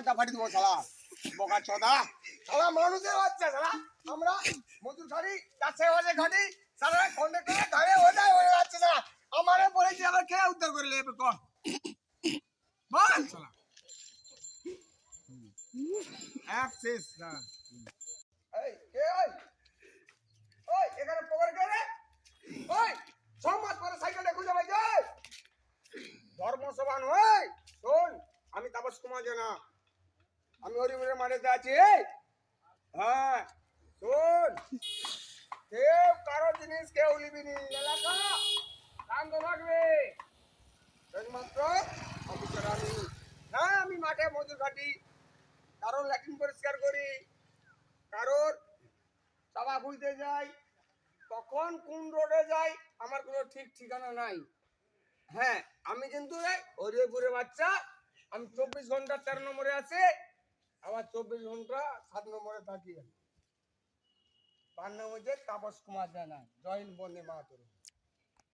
কানটা ফাটি দেবো শালা বোকা চোদা শালা মানুষের বাচ্চা শালা আমরা মজুর খাটি 4-6 বাজে খাটি শালা কন্ডাক্টর ধারে হয়ে যায় ওই বাচ্চা শালা আমারে বলেছি আবার কে উদ্ধার করে নেবে কর বল শালা অ্যাক্সেস না এই কে ওই এখানে পকেট কে রে ওই সমাজ করে সাইকেলটা খুঁজে পাই যাই ধর্মসভা নয় শোন আমি তাপস কুমার জানা আমি হরিপুরের মাঠেতে আছি হ্যাঁ শোন কেউ কারো জিনিস কেউ নিবি নি এলাকা শান্ত থাকবে একমাত্র অফিসার আমি হ্যাঁ আমি মাঠে মজুর কাটি কারোর ল্যাট্রিন পরিষ্কার করি কারোর চাবা খুলতে যাই কখন কোন রোডে যাই আমার কোনো ঠিক ঠিকানা নাই হ্যাঁ আমি কিন্তু হরিপুরের বাচ্চা আমি 24 ঘন্টা 13 নম্বরে আছি আবার 24 ঘন্টা 7 নম্বরে থাকি তার নাম হচ্ছে তাপস কুমার জানা জয়েন বন্দে মাতরম